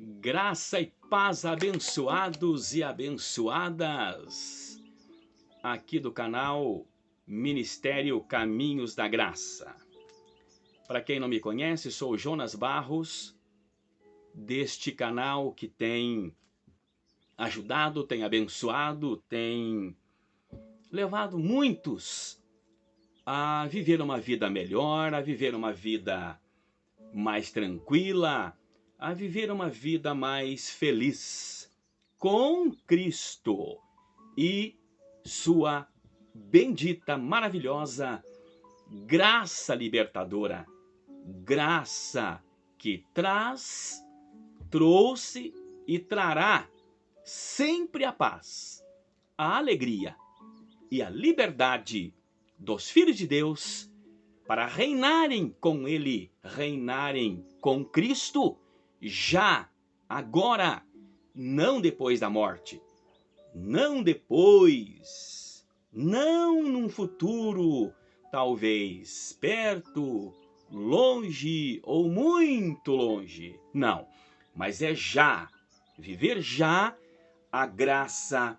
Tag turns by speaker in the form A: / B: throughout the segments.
A: Graça e paz, abençoados e abençoadas, aqui do canal Ministério Caminhos da Graça. Para quem não me conhece, sou Jonas Barros, deste canal que tem ajudado, tem abençoado, tem levado muitos a viver uma vida melhor, a viver uma vida mais tranquila, a viver uma vida mais feliz com Cristo e sua bendita, maravilhosa graça libertadora, graça que trouxe e trará sempre a paz, a alegria e a liberdade dos filhos de Deus para reinarem com Ele, reinarem com Cristo, já, agora, não depois da morte, não depois, não num futuro, talvez perto, longe ou muito longe, não, mas é já, viver já a graça,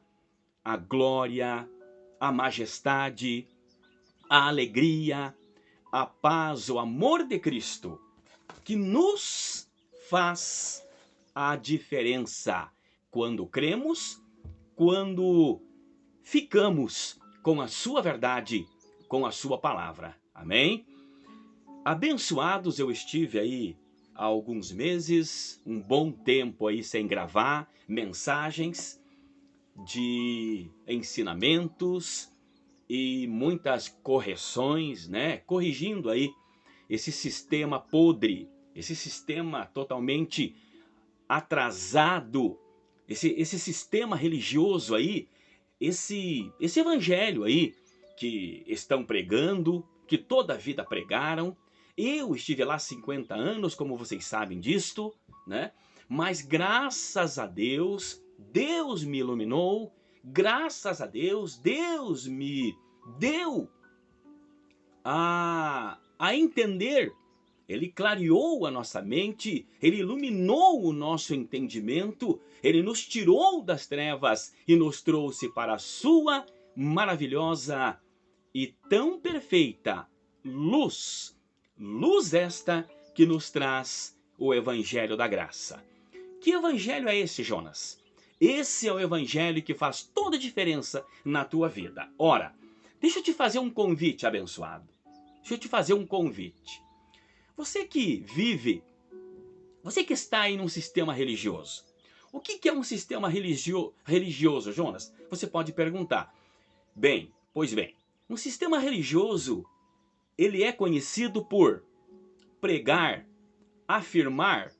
A: a glória, a majestade, a alegria, a paz, o amor de Cristo, que nos faz a diferença quando cremos, quando ficamos com a sua verdade, com a sua palavra. Amém? Abençoados, eu estive aí há alguns meses, um bom tempo aí sem gravar mensagens de ensinamentos e muitas correções, né? Corrigindo aí esse sistema podre, esse sistema totalmente atrasado, esse sistema religioso aí, esse evangelho aí que estão pregando, que toda a vida pregaram. Eu estive lá 50 anos, como vocês sabem disto, né? Mas graças a Deus, Deus me iluminou, graças a Deus, Deus me deu a entender. Ele clareou a nossa mente, Ele iluminou o nosso entendimento, Ele nos tirou das trevas e nos trouxe para a sua maravilhosa e tão perfeita luz. Luz esta que nos traz o Evangelho da Graça. Que evangelho é esse, Jonas? Esse é o evangelho que faz toda a diferença na tua vida. Ora, deixa eu te fazer um convite, abençoado. Deixa eu te fazer um convite. Você que vive, você que está aí num sistema religioso. O que é um sistema religioso, Jonas? Você pode perguntar. Bem, pois bem, um sistema religioso, ele é conhecido por pregar, afirmar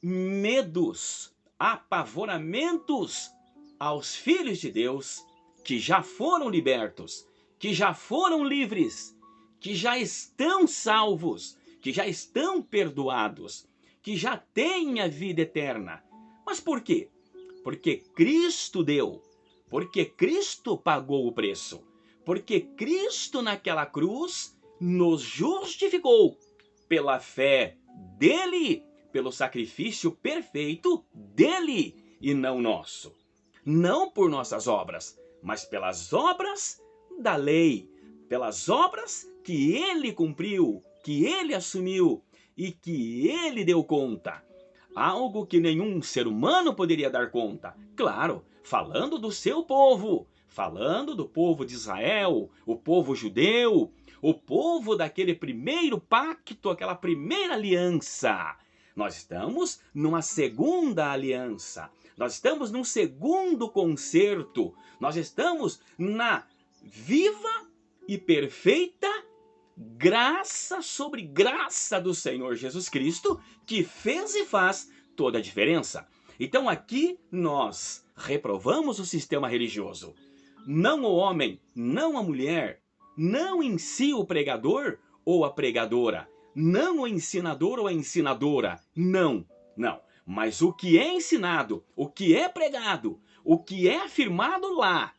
A: medos, apavoramentos aos filhos de Deus que já foram libertos, que já foram livres, que já estão salvos, que já estão perdoados, que já têm a vida eterna. Mas por quê? Porque Cristo deu, porque Cristo pagou o preço, porque Cristo naquela cruz nos justificou pela fé dele, pelo sacrifício perfeito dele e não nosso. Não por nossas obras, mas pelas obras da lei, pelas obras que ele cumpriu, que ele assumiu e que ele deu conta. Algo que nenhum ser humano poderia dar conta. Claro, falando do seu povo, falando do povo de Israel, o povo judeu, o povo daquele primeiro pacto, aquela primeira aliança. Nós estamos numa segunda aliança. Nós estamos num segundo concerto. Nós estamos na viva e perfeita graça sobre graça do Senhor Jesus Cristo, que fez e faz toda a diferença. Então aqui nós reprovamos o sistema religioso. Não o homem, não a mulher, não em si o pregador ou a pregadora, não o ensinador ou a ensinadora, não, não. Mas o que é ensinado, o que é pregado, o que é afirmado lá,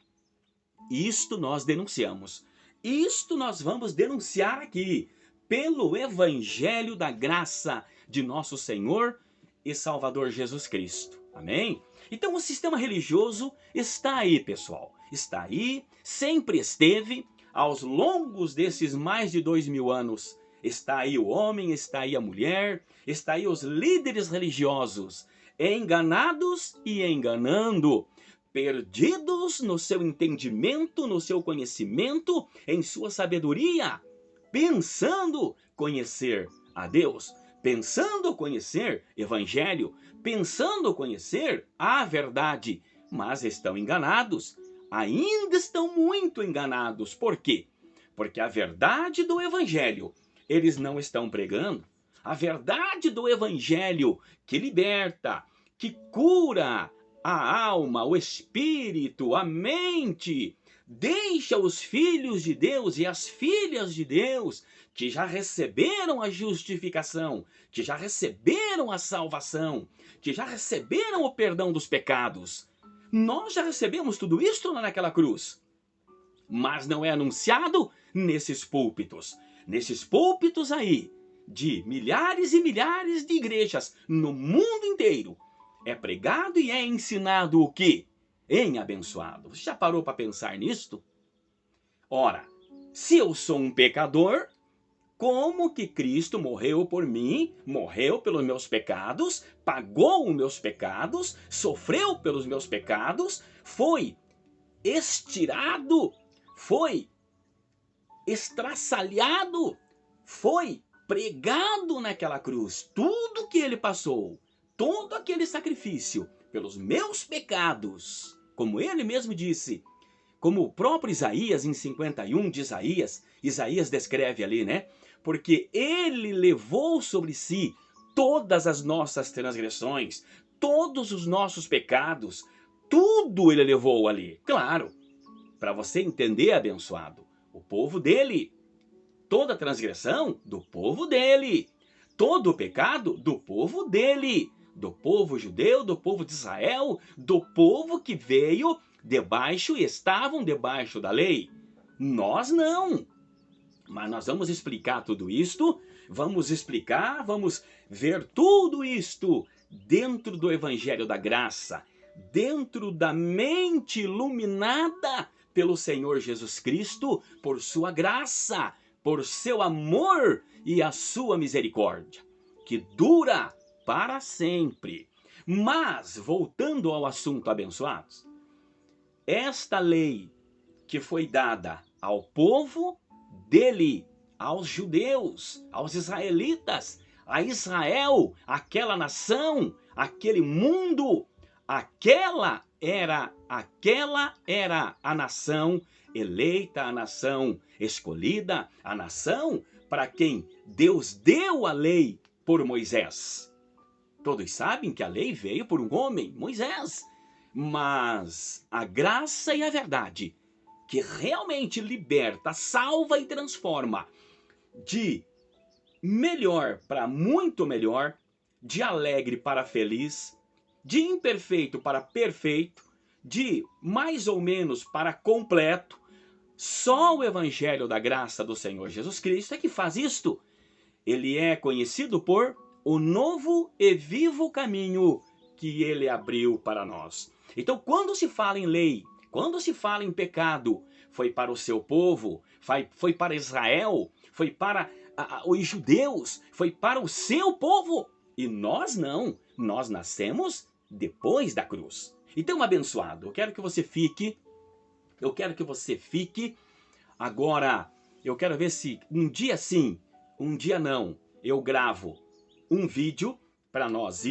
A: isto nós denunciamos. Isto nós vamos denunciar aqui, pelo Evangelho da Graça de nosso Senhor e Salvador Jesus Cristo. Amém? Então o sistema religioso está aí, pessoal. Está aí, sempre esteve, aos longos desses mais de 2000 anos. Está aí o homem, está aí a mulher, está aí os líderes religiosos, enganados e enganando, perdidos no seu entendimento, no seu conhecimento, em sua sabedoria, pensando conhecer a Deus, pensando conhecer Evangelho, pensando conhecer a verdade, mas estão enganados, ainda estão muito enganados. Por quê? Porque a verdade do Evangelho eles não estão pregando. A verdade do Evangelho que liberta, que cura a alma, o espírito, a mente, deixa os filhos de Deus e as filhas de Deus que já receberam a justificação, que já receberam a salvação, que já receberam o perdão dos pecados. Nós já recebemos tudo isso naquela cruz, mas não é anunciado nesses púlpitos. Nesses púlpitos aí, de milhares e milhares de igrejas no mundo inteiro, é pregado e é ensinado o quê? Em abençoado. Você já parou para pensar nisto? Ora, se eu sou um pecador, como que Cristo morreu por mim, morreu pelos meus pecados, pagou os meus pecados, sofreu pelos meus pecados, foi estirado, foi estraçalhado, foi pregado naquela cruz. Tudo que ele passou, todo aquele sacrifício pelos meus pecados, como ele mesmo disse, como o próprio Isaías em 51 de Isaías descreve ali, né? Porque ele levou sobre si todas as nossas transgressões, todos os nossos pecados, tudo ele levou ali. Claro, para você entender, abençoado, o povo dele, toda a transgressão do povo dele, todo o pecado do povo dele, do povo judeu, do povo de Israel, do povo que veio debaixo e estavam debaixo da lei. Nós não. Mas nós vamos explicar tudo isto, vamos ver tudo isto dentro do Evangelho da Graça, dentro da mente iluminada pelo Senhor Jesus Cristo, por sua graça, por seu amor e a sua misericórdia, que dura para sempre. Mas, voltando ao assunto, abençoados, esta lei que foi dada ao povo dele, aos judeus, aos israelitas, a Israel, aquela nação, aquele mundo, aquela era a nação eleita, a nação escolhida, a nação para quem Deus deu a lei por Moisés. Todos sabem que a lei veio por um homem, Moisés, mas a graça e a verdade que realmente liberta, salva e transforma de melhor para muito melhor, de alegre para feliz, de imperfeito para perfeito, de mais ou menos para completo. Só o Evangelho da Graça do Senhor Jesus Cristo é que faz isto. Ele é conhecido por o novo e vivo caminho que ele abriu para nós. Então, quando se fala em lei, quando se fala em pecado, foi para o seu povo, foi para Israel, foi para os judeus, foi para o seu povo. E nós não, nós nascemos depois da cruz. Então, abençoado, eu quero que você fique agora, eu quero ver se um dia sim, um dia não, eu gravo um vídeo para nós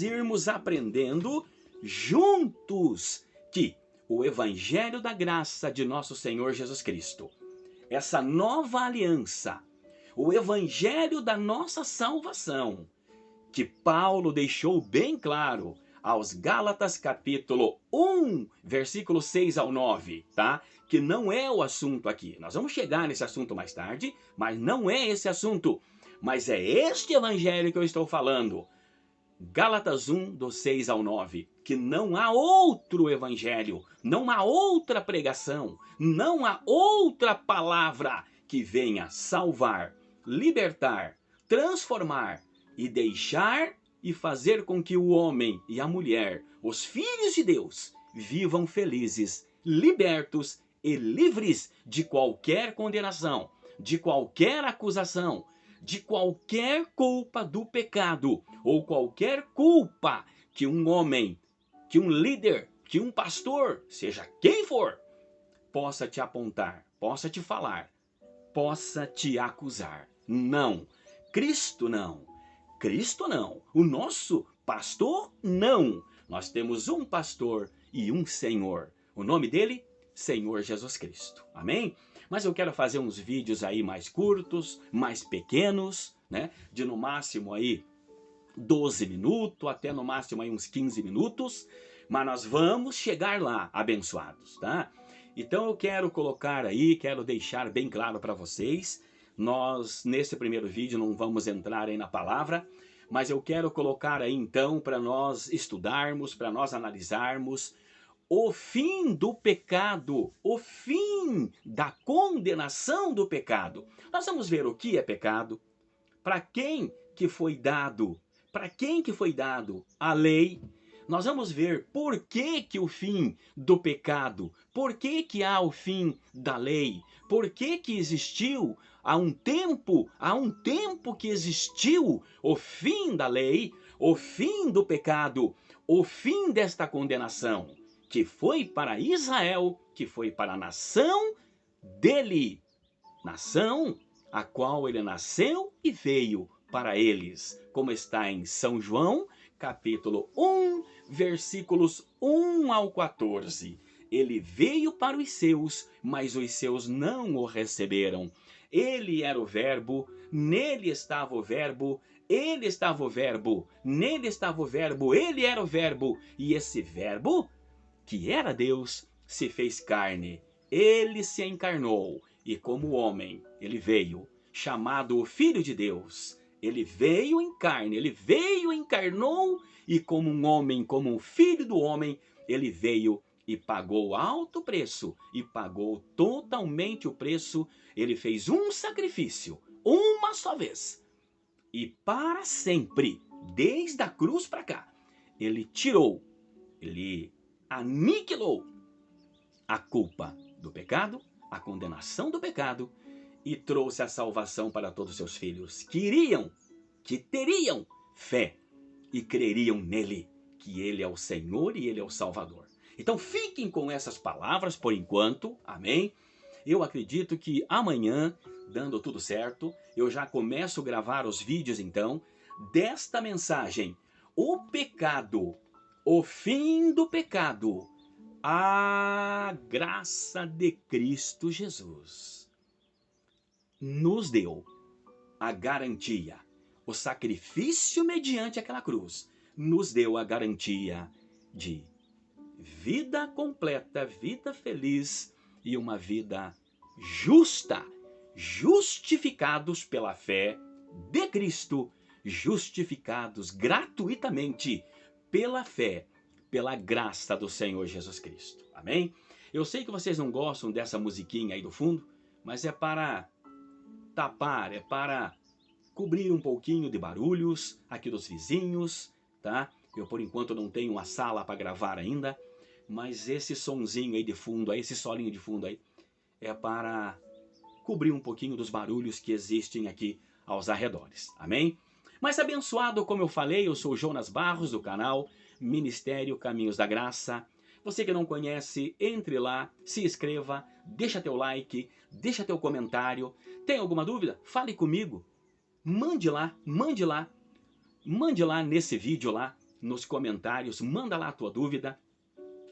A: irmos aprendendo juntos que o Evangelho da Graça de nosso Senhor Jesus Cristo, essa nova aliança, o Evangelho da nossa salvação, que Paulo deixou bem claro aos Gálatas capítulo 1, versículo 6 ao 9, tá? Que não é o assunto aqui. Nós vamos chegar nesse assunto mais tarde, mas não é esse assunto. Mas é este Evangelho que eu estou falando. Gálatas 1, do 6 ao 9, que não há outro evangelho, não há outra pregação, não há outra palavra que venha salvar, libertar, transformar e deixar e fazer com que o homem e a mulher, os filhos de Deus, vivam felizes, libertos e livres de qualquer condenação, de qualquer acusação, de qualquer culpa do pecado ou qualquer culpa que um homem, que um líder, que um pastor, seja quem for, possa te apontar, possa te falar, possa te acusar. Não. Cristo não. Cristo não. O nosso pastor não. Nós temos um pastor e um Senhor. O nome dele, Senhor Jesus Cristo. Amém? Mas eu quero fazer uns vídeos aí mais curtos, mais pequenos, né? De no máximo aí 12 minutos, até no máximo aí uns 15 minutos. Mas nós vamos chegar lá, abençoados, tá? Então eu quero colocar aí, quero deixar bem claro para vocês. Nós, nesse primeiro vídeo, não vamos entrar aí na palavra, mas eu quero colocar aí então para nós estudarmos, para nós analisarmos o fim do pecado, o fim da condenação do pecado. Nós vamos ver o que é pecado, para quem que foi dado, a lei. Nós vamos ver por que que o fim do pecado, por que que há o fim da lei, por que que existiu há um tempo que existiu o fim da lei, o fim do pecado, o fim desta condenação, que foi para Israel, que foi para a nação dele, nação a qual ele nasceu e veio para eles, como está em São João, capítulo 1, versículos 1 ao 14. Ele veio para os seus, mas os seus não o receberam. Ele era o verbo, nele estava o verbo, ele estava o verbo, nele estava o verbo, ele era o verbo, e esse verbo, que era Deus, se fez carne. Ele se encarnou, e como homem, ele veio, chamado o Filho de Deus. Ele veio em carne, ele veio, encarnou, e como um homem, como um filho do homem, ele veio e pagou alto preço, e pagou totalmente o preço. Ele fez um sacrifício, uma só vez, e para sempre, desde a cruz para cá, ele tirou, ele aniquilou a culpa do pecado, a condenação do pecado, e trouxe a salvação para todos os seus filhos que teriam fé e creriam nele, que ele é o Senhor e ele é o Salvador. Então fiquem com essas palavras por enquanto, amém? Eu acredito que amanhã, dando tudo certo, eu já começo a gravar os vídeos então, desta mensagem, o pecado, o fim do pecado, a graça de Cristo Jesus nos deu a garantia, o sacrifício mediante aquela cruz, nos deu a garantia de vida completa, vida feliz e uma vida justa, justificados pela fé de Cristo, justificados gratuitamente pela fé, pela graça do Senhor Jesus Cristo. Amém? Eu sei que vocês não gostam dessa musiquinha aí do fundo, mas é para tapar, é para cobrir um pouquinho de barulhos aqui dos vizinhos, tá? Eu por enquanto não tenho uma sala para gravar ainda, mas esse sonzinho aí de fundo, aí, esse solinho de fundo aí, é para cobrir um pouquinho dos barulhos que existem aqui aos arredores, amém? Mas abençoado, como eu falei, eu sou o Jonas Barros do canal Ministério Caminhos da Graça. Você que não conhece, entre lá, se inscreva, deixa teu like, deixa teu comentário. Tem alguma dúvida? Fale comigo. Mande lá nesse vídeo lá, nos comentários, manda lá a tua dúvida,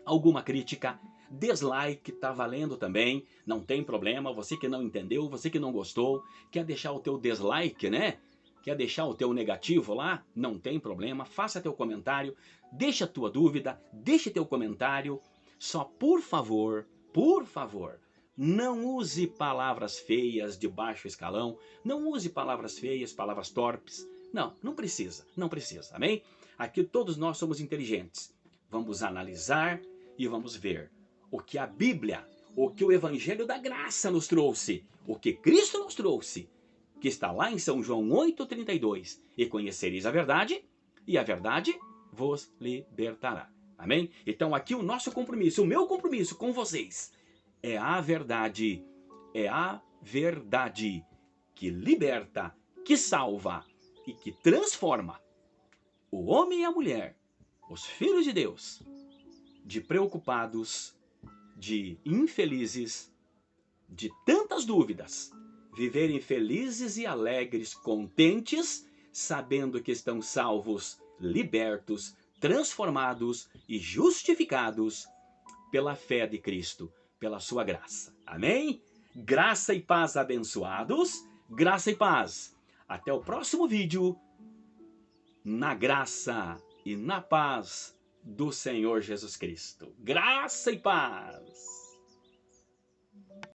A: alguma crítica, dislike, tá valendo também, não tem problema, você que não entendeu, você que não gostou, quer deixar o teu dislike, né? Quer deixar o teu negativo lá? Não tem problema, faça teu comentário, deixa a tua dúvida, deixa teu comentário, só por favor, não use palavras feias de baixo escalão, não use palavras feias, palavras torpes, não precisa, amém? Aqui todos nós somos inteligentes, vamos analisar e vamos ver o que a Bíblia, o que o Evangelho da Graça nos trouxe, o que Cristo nos trouxe, que está lá em São João 8,32. E conhecereis a verdade, e a verdade vos libertará. Amém? Então aqui o nosso compromisso, o meu compromisso com vocês é a verdade que liberta, que salva e que transforma o homem e a mulher, os filhos de Deus, de preocupados, de infelizes, de tantas dúvidas, viverem felizes e alegres, contentes, sabendo que estão salvos, libertos, transformados e justificados pela fé de Cristo, pela sua graça. Amém? Graça e paz, abençoados. Graça e paz. Até o próximo vídeo, na graça e na paz do Senhor Jesus Cristo. Graça e paz.